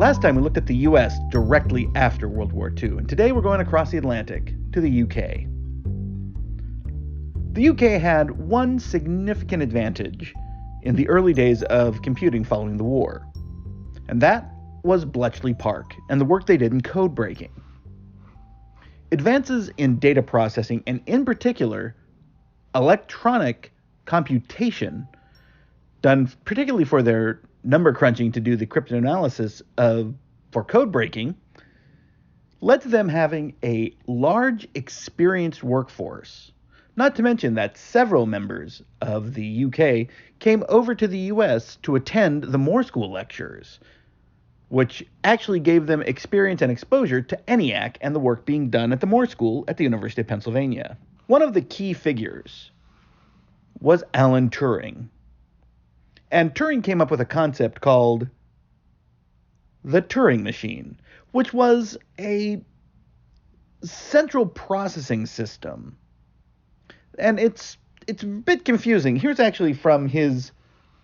Last time we looked at the US directly after World War II, and today we're going across the Atlantic to the UK. The UK had one significant advantage in the early days of computing following the war, and that was Bletchley Park and the work they did in code breaking. Advances in data processing, and in particular, electronic computation, done particularly for their number crunching to do the cryptanalysis for code breaking, led to them having a large experienced workforce. Not to mention that several members of the UK came over to the US to attend the Moore School lectures, which actually gave them experience and exposure to ENIAC and the work being done at the Moore School at the University of Pennsylvania. One of the key figures was Alan Turing. And Turing came up with a concept called the Turing machine, which was a central processing system. And it's a bit confusing. Here's actually from his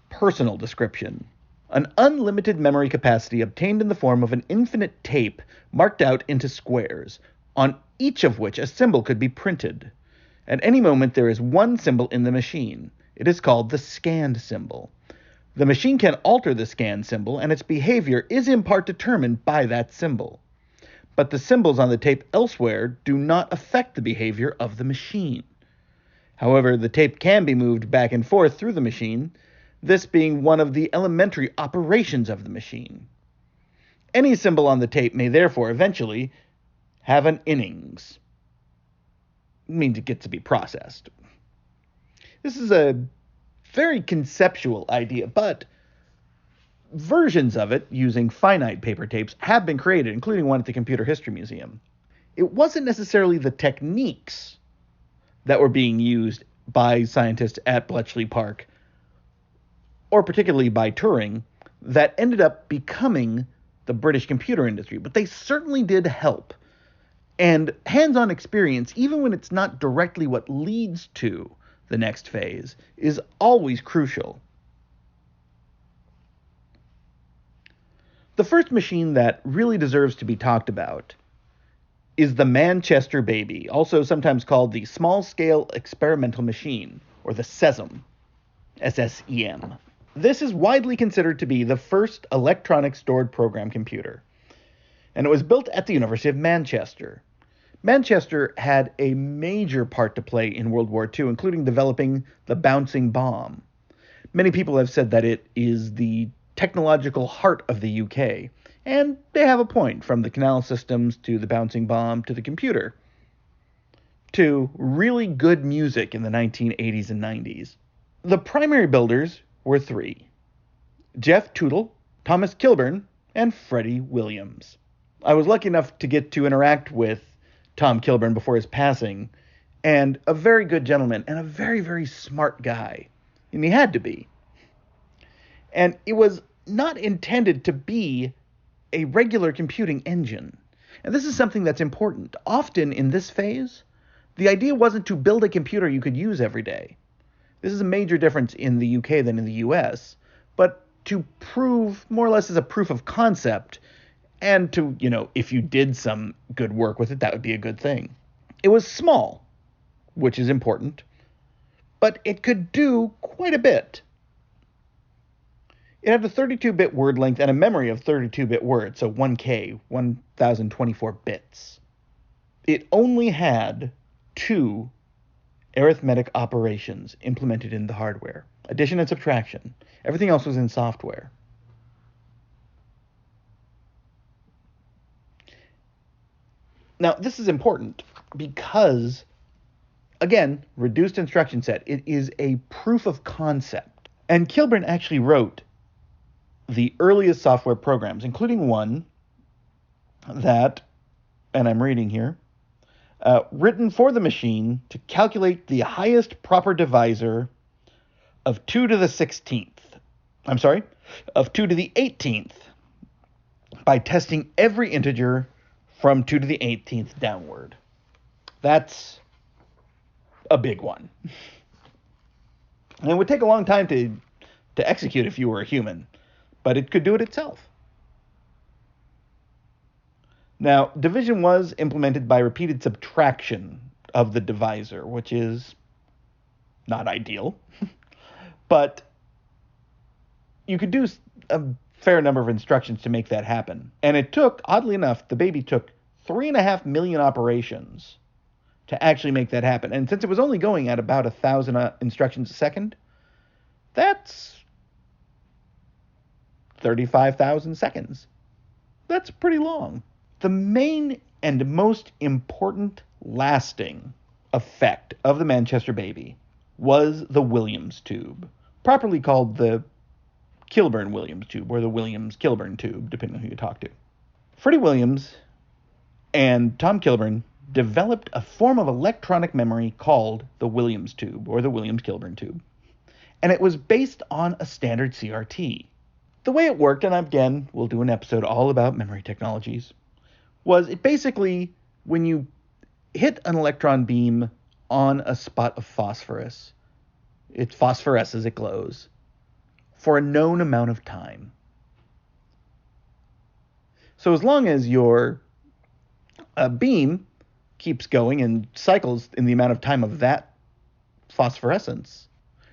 personal description. An unlimited memory capacity obtained in the form of an infinite tape marked out into squares, on each of which a symbol could be printed. At any moment there is one symbol in the machine. It is called the scanned symbol. The machine can alter the scanned symbol, and its behavior is in part determined by that symbol. But the symbols on the tape elsewhere do not affect the behavior of the machine. However, the tape can be moved back and forth through the machine, this being one of the elementary operations of the machine. Any symbol on the tape may therefore eventually have an innings. It means it gets to be processed. This is a very conceptual idea, but versions of it using finite paper tapes have been created, including one at the Computer History Museum. It wasn't necessarily the techniques that were being used by scientists at Bletchley Park, or particularly by Turing, that ended up becoming the British computer industry, but they certainly did help. And hands-on experience, even when it's not directly what leads to the next phase, is always crucial. The first machine that really deserves to be talked about is the Manchester Baby, also sometimes called the Small Scale Experimental Machine, or the SESM, SSEM. This is widely considered to be the first electronic stored program computer, and it was built at the University of Manchester. Manchester had a major part to play in World War II, including developing the bouncing bomb. Many people have said that it is the technological heart of the UK, and they have a point, from the canal systems to the bouncing bomb to the computer, to really good music in the 1980s and 90s. The primary builders were three: Jeff Tootle, Thomas Kilburn, and Freddie Williams. I was lucky enough to get to interact with Tom Kilburn before his passing, and a very good gentleman and a very, very smart guy. And he had to be. And it was not intended to be a regular computing engine. And this is something that's important. Often in this phase, the idea wasn't to build a computer you could use every day. This is a major difference in the UK than in the US, but to prove, more or less as a proof of concept, and to, if you did some good work with it, that would be a good thing. It was small, which is important, but it could do quite a bit. It had a 32-bit word length and a memory of 32-bit words, so 1K, 1024 bits. It only had 2 arithmetic operations implemented in the hardware: addition and subtraction. Everything else was in software. Now, this is important because, again, reduced instruction set. It is a proof of concept. And Kilburn actually wrote the earliest software programs, including one that, and I'm reading here, written for the machine to calculate the highest proper divisor of 2 to the 16th. Of 2 to the 18th by testing every integer from 2 to the 18th downward. That's a big one. And it would take a long time to execute if you were a human, but it could do it itself. Now, division was implemented by repeated subtraction of the divisor, which is not ideal, but you could do a fair number of instructions to make that happen. And it took, oddly enough, the baby took 3.5 million operations to actually make that happen. And since it was only going at about 1,000 instructions a second, that's 35,000 seconds. That's pretty long. The main and most important lasting effect of the Manchester baby was the Williams tube, properly called the Kilburn-Williams tube, or the Williams-Kilburn tube, depending on who you talk to. Freddie Williams and Tom Kilburn developed a form of electronic memory called the Williams tube, or the Williams-Kilburn tube. And it was based on a standard CRT. The way it worked, and again, we'll do an episode all about memory technologies, was it basically, when you hit an electron beam on a spot of phosphorus, it phosphoresces, it glows, for a known amount of time. So as long as your beam keeps going and cycles in the amount of time of that phosphorescence,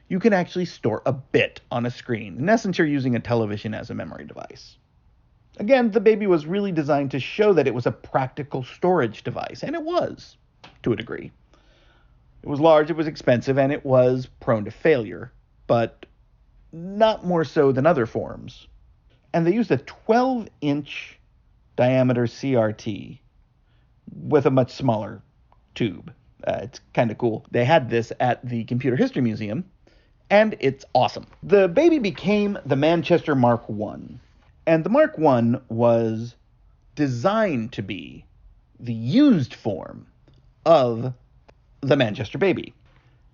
you can actually store a bit on a screen. In essence, you're using a television as a memory device. Again, the baby was really designed to show that it was a practical storage device, and it was, to a degree. It was large, it was expensive, and it was prone to failure, but not more so than other forms. And they used a 12-inch diameter CRT with a much smaller tube. It's kind of cool. They had this at the Computer History Museum, and it's awesome. The baby became the Manchester Mark I, and the Mark I was designed to be the used form of the Manchester baby.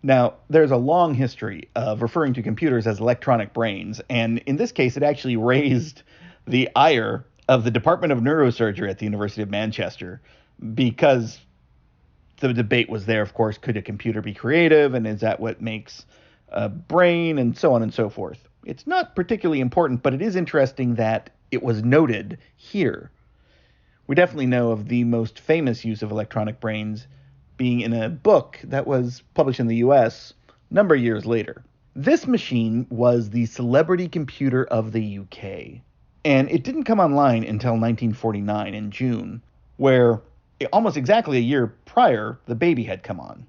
Now, there's a long history of referring to computers as electronic brains, and in this case, it actually raised the ire of the Department of Neurosurgery at the University of Manchester, because the debate was there, of course, could a computer be creative, and is that what makes a brain, and so on and so forth. It's not particularly important, but it is interesting that it was noted here. We definitely know of the most famous use of electronic brains being in a book that was published in the US a number of years later. This machine was the celebrity computer of the UK, and it didn't come online until 1949 in June, where almost exactly a year prior, the baby had come on.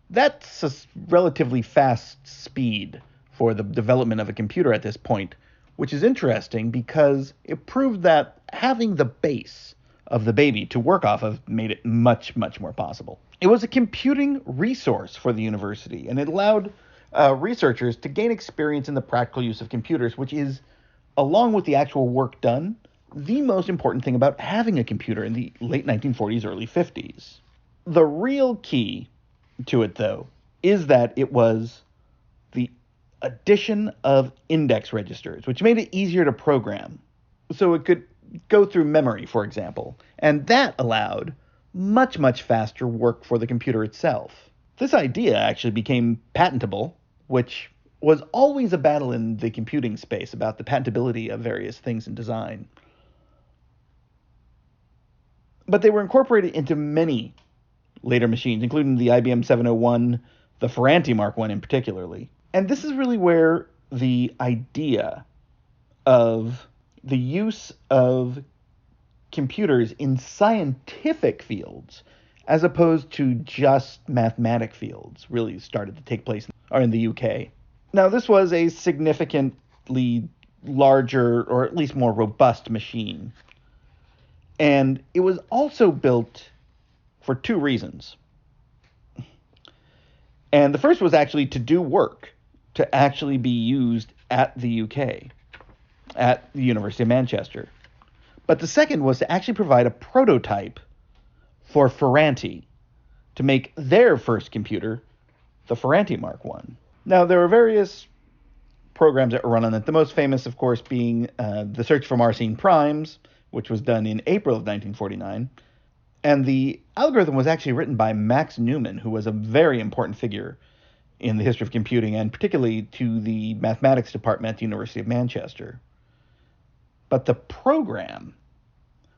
That's a relatively fast speed for the development of a computer at this point, which is interesting because it proved that having the base of the baby to work off of made it much, much more possible. It was a computing resource for the university, and it allowed researchers to gain experience in the practical use of computers, which is, along with the actual work done, the most important thing about having a computer in the late 1940s, early 50s. The real key to it, though, is that it was the addition of index registers, which made it easier to program. So it could go through memory, for example, and that allowed much, much faster work for the computer itself. This idea actually became patentable, which was always a battle in the computing space about the patentability of various things in design. But they were incorporated into many later machines, including the IBM 701, the Ferranti Mark I in particularly. And this is really where the idea of the use of computers in scientific fields, as opposed to just mathematic fields, really started to take place in the UK. Now, this was a significantly larger, or at least more robust machine. And it was also built for two reasons. And the first was actually to do work, to actually be used at the UK, at the University of Manchester. But the second was to actually provide a prototype for Ferranti to make their first computer, the Ferranti Mark I. Now, there are various programs that were run on it, the most famous, of course, being the search for Marcine primes, which was done in April of 1949. And the algorithm was actually written by Max Newman, who was a very important figure in the history of computing, and particularly to the mathematics department at the University of Manchester. But the program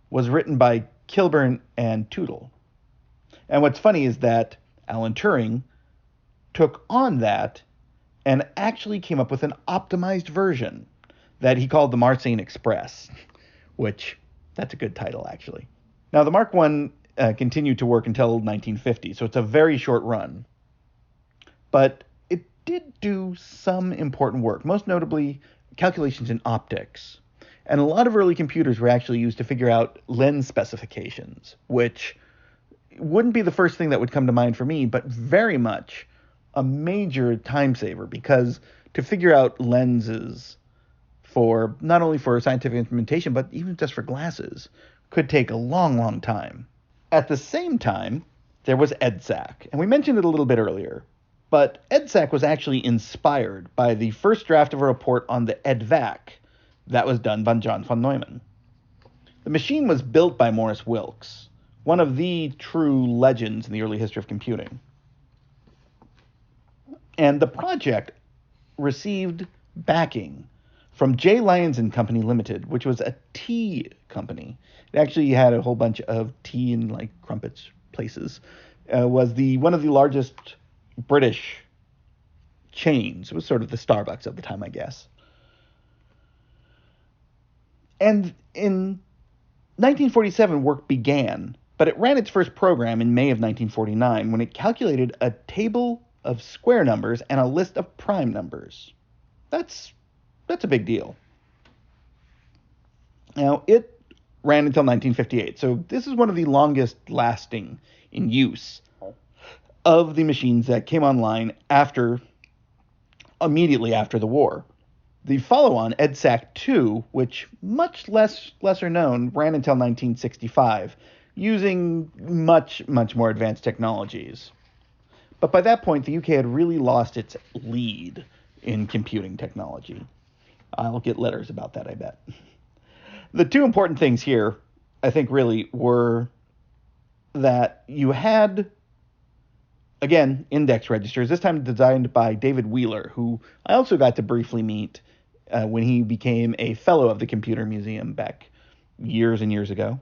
was written by Kilburn and Tootle. And what's funny is that Alan Turing took on that and actually came up with an optimized version that he called the Marseille Express, which that's a good title, actually. Now, the Mark I continued to work until 1950, so it's a very short run. But it did do some important work, most notably calculations in optics. And a lot of early computers were actually used to figure out lens specifications, which wouldn't be the first thing that would come to mind for me, but very much a major time saver, because to figure out lenses for not only for scientific implementation, but even just for glasses, could take a long, long time. At the same time, there was EDSAC, and we mentioned it a little bit earlier, but EDSAC was actually inspired by the first draft of a report on the EDVAC that was done by John von Neumann. The machine was built by Morris Wilks, one of the true legends in the early history of computing. And the project received backing from J. Lyons and Company Limited, which was a tea company. It actually had a whole bunch of tea and like crumpets places. Was one of the largest British chains. It was sort of the Starbucks of the time, I guess. And in 1947, work began, but it ran its first program in May of 1949 when it calculated a table of square numbers and a list of prime numbers. That's a big deal. Now, it ran until 1958, so this is one of the longest lasting in use of the machines that came online immediately after the war. The follow-on, EDSAC-2, which much lesser known, ran until 1965, using much, much more advanced technologies. But by that point, the UK had really lost its lead in computing technology. I'll get letters about that, I bet. The two important things here, I think, really were that you had, again, index registers, this time designed by David Wheeler, who I also got to briefly meet when he became a fellow of the Computer Museum back years and years ago.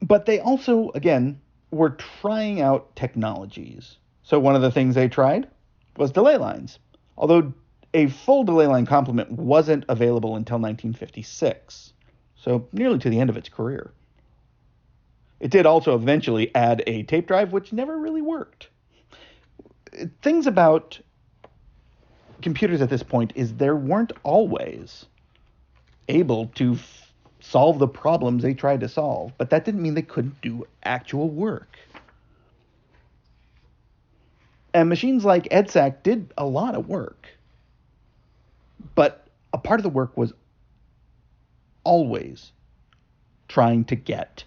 But they also, again, were trying out technologies. So one of the things they tried was delay lines, although a full delay line complement wasn't available until 1956, so nearly to the end of its career. It did also eventually add a tape drive, which never really worked. Things about computers at this point is they weren't always able to solve the problems they tried to solve, but that didn't mean they couldn't do actual work. And machines like EDSAC did a lot of work, but a part of the work was always trying to get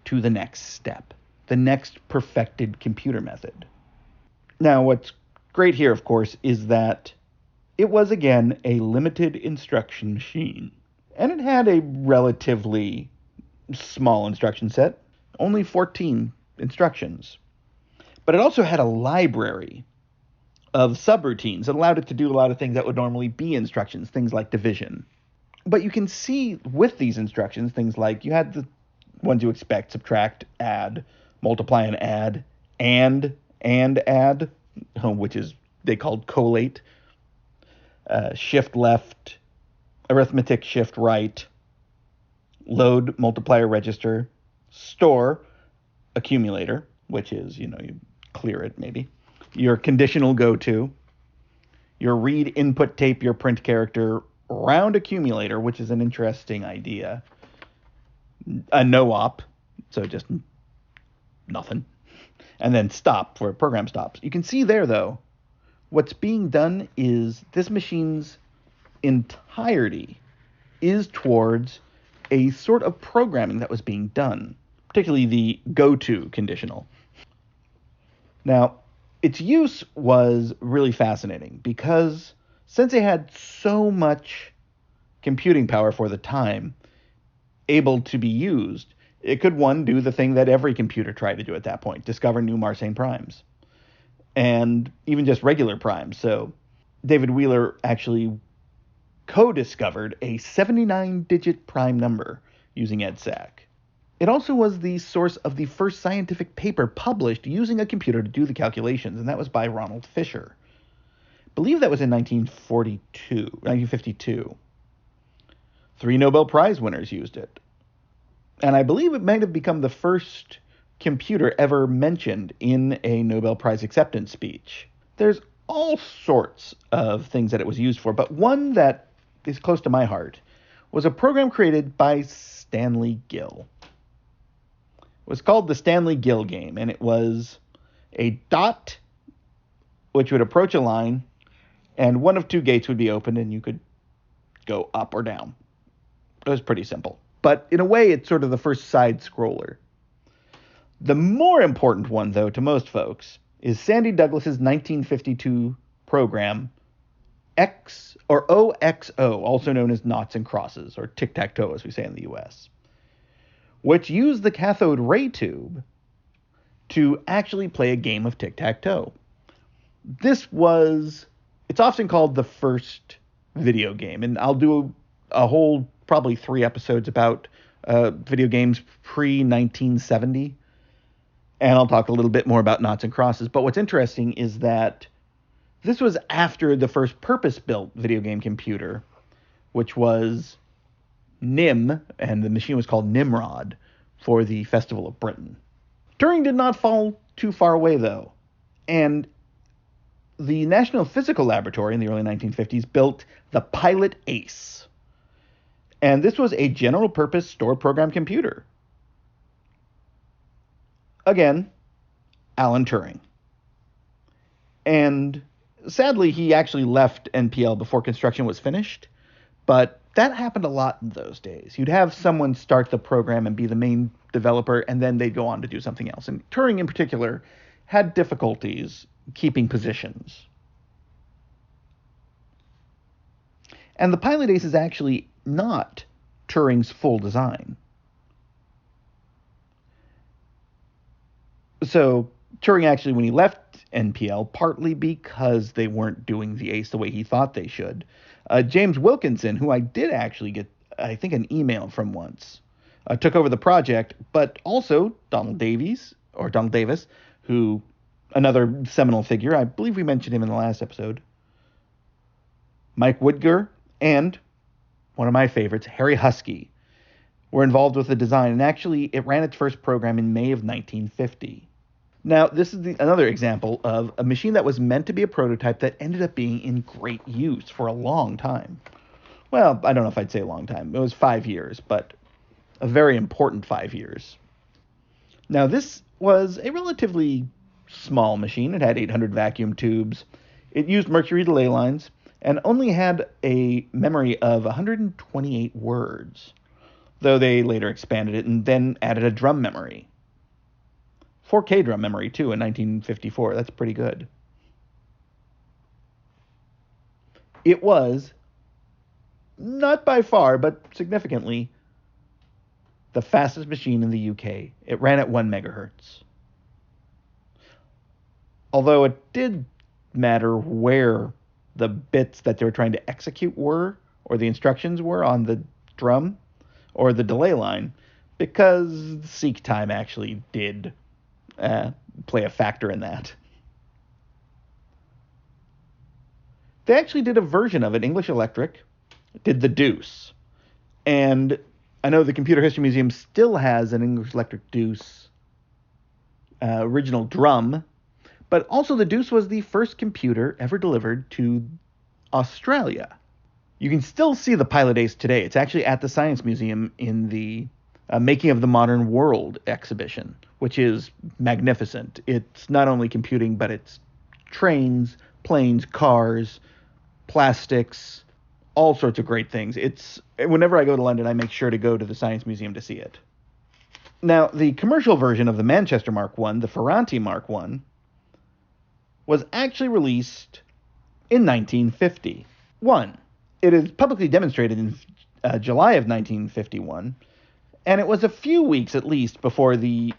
to the next step, the next perfected computer method. Now, what's great here, of course, is that it was, again, a limited instruction machine. And it had a relatively small instruction set, only 14 instructions. But it also had a library of subroutines that allowed it to do a lot of things that would normally be instructions, things like division. But you can see with these instructions, things like you had the ones you expect: subtract, add, multiply and add, and add, which is they called collate, shift left, arithmetic shift right, load multiplier register, store accumulator, which is, you clear it maybe, your conditional goto, your read input tape, your print character, round accumulator, which is an interesting idea, a no-op, so just nothing, and then stop for program stops. You can see there, though, what's being done is this machine's entirety is towards a sort of programming that was being done, particularly the go-to conditional. Now, its use was really fascinating because since it had so much computing power for the time able to be used, it could, one, do the thing that every computer tried to do at that point: discover new Mersenne primes, and even just regular primes. So David Wheeler actually co-discovered a 79-digit prime number using EDSAC. It also was the source of the first scientific paper published using a computer to do the calculations, and that was by Ronald Fisher. I believe that was in 1952. 3 Nobel Prize winners used it. And I believe it might have become the first computer ever mentioned in a Nobel Prize acceptance speech. There's all sorts of things that it was used for, but one that is close to my heart was a program created by Stanley Gill. It was called the Stanley Gill game, and it was a dot which would approach a line, and one of 2 gates would be opened, and you could go up or down. It was pretty simple. But in a way, it's sort of the first side scroller. The more important one, though, to most folks, is Sandy Douglas's 1952 program, OXO, also known as Noughts and Crosses, or tic-tac-toe, as we say in the U.S., which used the cathode ray tube to actually play a game of tic-tac-toe. It's often called the first video game, and I'll do a whole, probably 3 episodes about video games pre-1970, and I'll talk a little bit more about Noughts and Crosses. But what's interesting is that this was after the first purpose-built video game computer, which was NIM, and the machine was called Nimrod, for the Festival of Britain. Turing did not fall too far away, though, and the National Physical Laboratory in the early 1950s built the Pilot Ace. And this was a general-purpose stored program computer. Again, Alan Turing. And sadly, he actually left NPL before construction was finished, but that happened a lot in those days. You'd have someone start the program and be the main developer, and then they'd go on to do something else. And Turing, in particular, had difficulties keeping positions. And the Pilot Ace is actually not Turing's full design. So Turing actually, when he left NPL, partly because they weren't doing the Ace the way he thought they should, James Wilkinson, who I did actually get, I think, an email from once, took over the project, but also Donald Davis, who, another seminal figure, I believe we mentioned him in the last episode, Mike Woodger, and one of my favorites, Harry Huskey, were involved with the design, and actually it ran its first program in May of 1950. Now, this is another example of a machine that was meant to be a prototype that ended up being in great use for a long time. Well, I don't know if I'd say a long time. It was 5 years, but a very important 5 years. Now, this was a relatively small machine. It had 800 vacuum tubes. It used mercury delay lines and only had a memory of 128 words, though they later expanded it and then added a drum memory. 4K drum memory, too, in 1954. That's pretty good. It was, not by far, but significantly, the fastest machine in the UK. It ran at 1 megahertz. Although it did matter where the bits that they were trying to execute were, or the instructions were on the drum, or the delay line, because seek time actually did play a factor in that. They actually did a version of it. English Electric did the Deuce. And I know the Computer History Museum still has an English Electric Deuce original drum, but also the Deuce was the first computer ever delivered to Australia. You can still see the Pilot Ace today. It's actually at the Science Museum in the Making of the Modern World exhibition, which is magnificent. It's not only computing, but it's trains, planes, cars, plastics, all sorts of great things. Whenever I go to London, I make sure to go to the Science Museum to see it. Now, the commercial version of the Manchester Mark I, the Ferranti Mark I, was actually released in 1951. It is publicly demonstrated in July of 1951, and it was a few weeks at least before the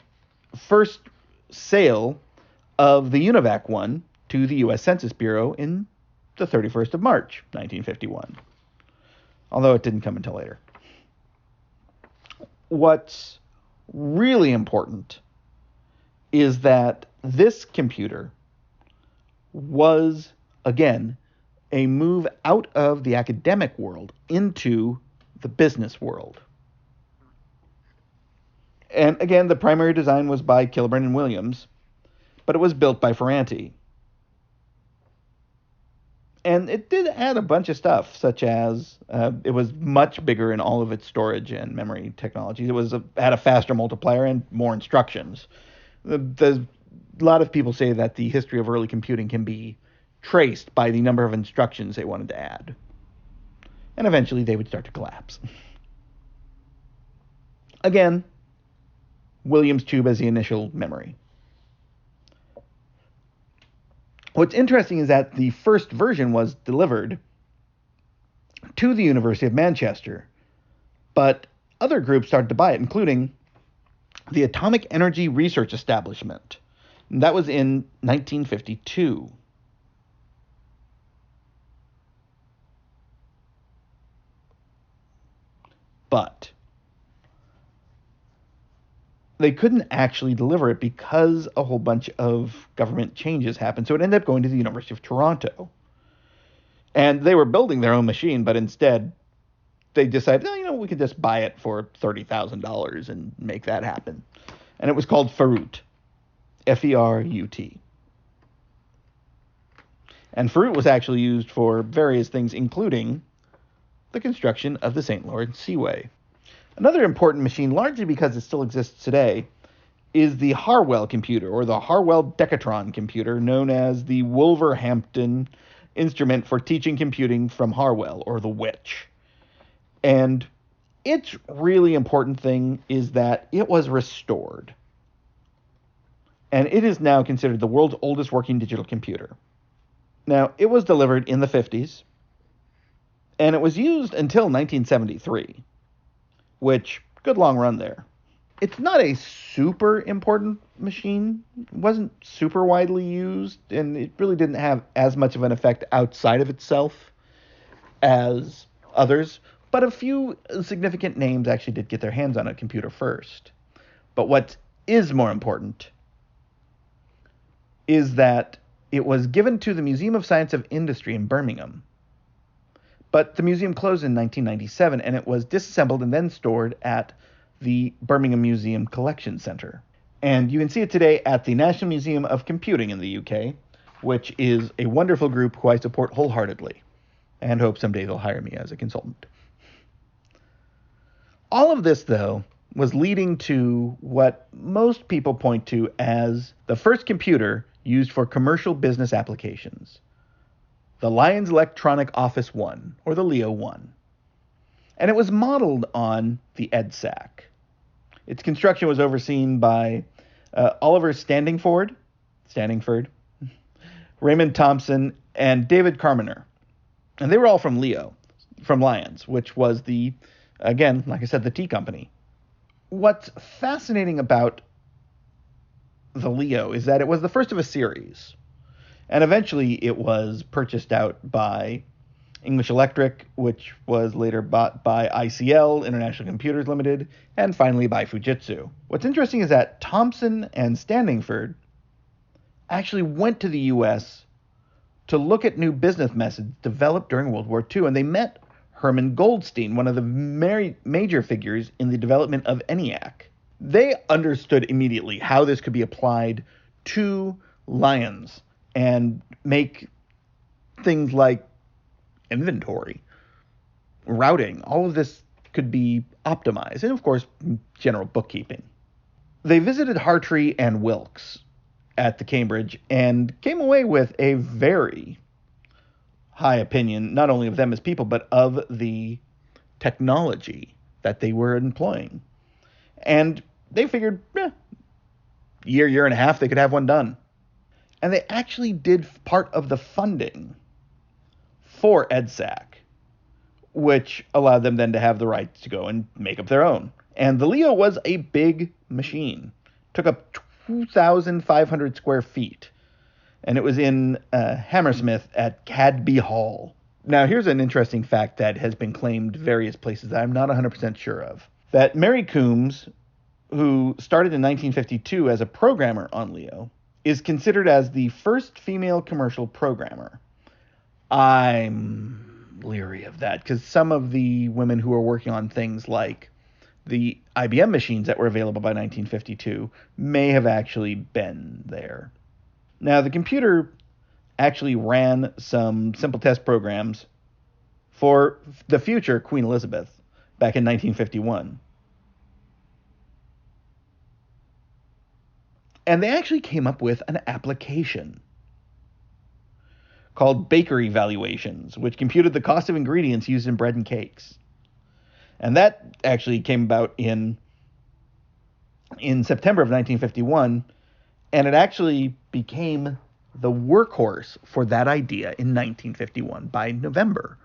first sale of the UNIVAC one to the U.S. Census Bureau in the 31st of March, 1951. Although it didn't come until later. What's really important is that this computer was, again, a move out of the academic world into the business world. And again, the primary design was by Kilburn and Williams, but it was built by Ferranti. And it did add a bunch of stuff, such as it was much bigger in all of its storage and memory technologies. It had a faster multiplier and more instructions. A lot of people say that the history of early computing can be traced by the number of instructions they wanted to add. And eventually they would start to collapse. Again, Williams tube as the initial memory. What's interesting is that the first version was delivered to the University of Manchester, but other groups started to buy it, including the Atomic Energy Research Establishment. And that was in 1952. But they couldn't actually deliver it because a whole bunch of government changes happened. So it ended up going to the University of Toronto. And they were building their own machine, but instead they decided, we could just buy it for $30,000 and make that happen. And it was called Ferut. F-E-R-U-T. And Ferut was actually used for various things, including the construction of the St. Lawrence Seaway. Another important machine, largely because it still exists today, is the Harwell computer, or the Harwell Decatron computer, known as the Wolverhampton Instrument for Teaching Computing from Harwell, or the Witch. And its really important thing is that it was restored. And it is now considered the world's oldest working digital computer. Now, it was delivered in the 50s, and it was used until 1973. Which, good long run there. It's not a super important machine. It wasn't super widely used, and it really didn't have as much of an effect outside of itself as others. But a few significant names actually did get their hands on a computer first. But what is more important is that it was given to the Museum of Science of Industry in Birmingham. But the museum closed in 1997, and it was disassembled and then stored at the Birmingham Museum Collection Center. And you can see it today at the National Museum of Computing in the UK, which is a wonderful group who I support wholeheartedly, and hope someday they'll hire me as a consultant. All of this, though, was leading to what most people point to as the first computer used for commercial business applications. The Lyons Electronic Office 1, or the Leo 1. And it was modeled on the EDSAC. Its construction was overseen by Oliver Standingford, Raymond Thompson, and David Carminer. And they were all from Lyons, which was again, like I said, the tea company. What's fascinating about the Leo is that it was the first of a series. And eventually it was purchased out by English Electric, which was later bought by ICL, International Computers Limited, and finally by Fujitsu. What's interesting is that Thompson and Standingford actually went to the U.S. to look at new business methods developed during World War II, and they met Herman Goldstein, one of the major figures in the development of ENIAC. They understood immediately how this could be applied to Lyons and make things like inventory, routing, all of this could be optimized, and of course, general bookkeeping. They visited Hartree and Wilkes at the Cambridge and came away with a very high opinion, not only of them as people, but of the technology that they were employing. And they figured, year and a half, they could have one done. And they actually did part of the funding for EDSAC, which allowed them then to have the rights to go and make up their own. And the Leo was a big machine. Took up 2,500 square feet. And it was in Hammersmith at Cadby Hall. Now, here's an interesting fact that has been claimed various places that I'm not 100% sure of. That Mary Coombs, who started in 1952 as a programmer on Leo, is considered as the first female commercial programmer. I'm leery of that because some of the women who are working on things like the IBM machines that were available by 1952 may have actually been there. Now, the computer actually ran some simple test programs for the future Queen Elizabeth back in 1951. And they actually came up with an application called bakery valuations, which computed the cost of ingredients used in bread and cakes. And that actually came about in September of 1951, and it actually became the workhorse for that idea in 1951 by November.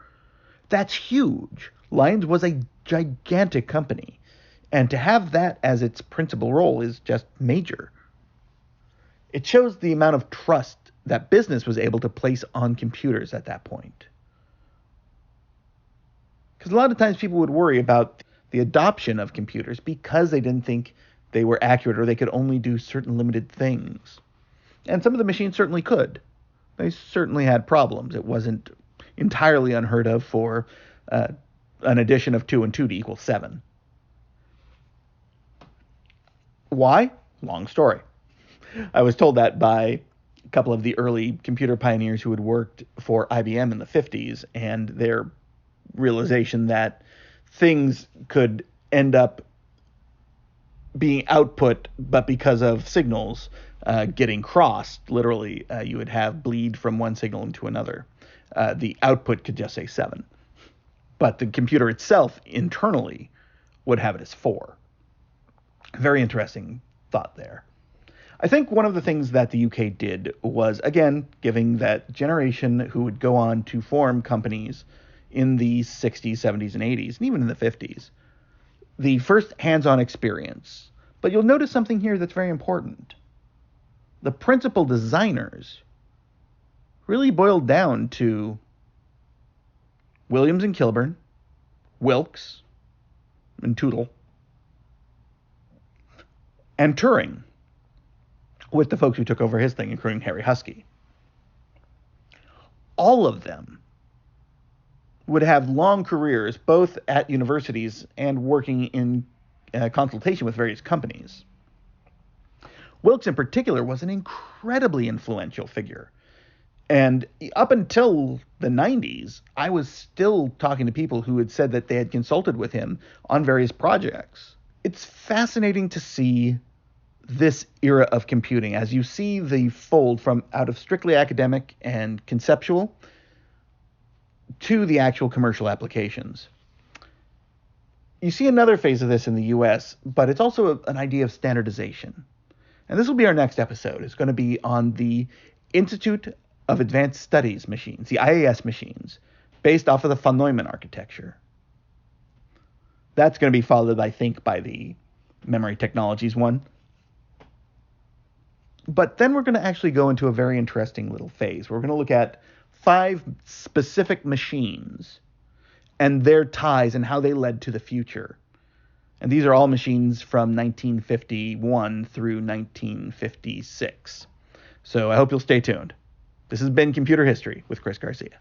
That's huge. Lions was a gigantic company, and to have that as its principal role is just major. It shows the amount of trust that business was able to place on computers at that point. Because a lot of times people would worry about the adoption of computers because they didn't think they were accurate or they could only do certain limited things. And some of the machines certainly could. They certainly had problems. It wasn't entirely unheard of for an addition of 2 and 2 to equal 7. Why? Long story. I was told that by a couple of the early computer pioneers who had worked for IBM in the 50s, and their realization that things could end up being output, but because of signals getting crossed, literally, you would have bleed from one signal into another. The output could just say 7. But the computer itself, internally, would have it as 4. Very interesting thought there. I think one of the things that the UK did was, again, giving that generation who would go on to form companies in the 60s, 70s, and 80s, and even in the 50s, the first hands-on experience. But you'll notice something here that's very important. The principal designers really boiled down to Williams and Kilburn, Wilkes, and Tootle, and Turing, with the folks who took over his thing, including Harry Huskey. All of them would have long careers, both at universities and working in consultation with various companies. Wilkes, in particular, was an incredibly influential figure. And up until the 90s, I was still talking to people who had said that they had consulted with him on various projects. It's fascinating to see this era of computing as you see the fold from out of strictly academic and conceptual to the actual commercial applications. You see another phase of this in the US, but it's also an idea of standardization. And this will be our next episode. It's going to be on the Institute of Advanced Studies machines, the IAS machines, based off of the von Neumann architecture. That's going to be followed, I think, by the memory technologies one. But then we're going to actually go into a very interesting little phase. We're going to look at 5 specific machines and their ties and how they led to the future. And these are all machines from 1951 through 1956. So I hope you'll stay tuned. This has been Computer History with Chris Garcia.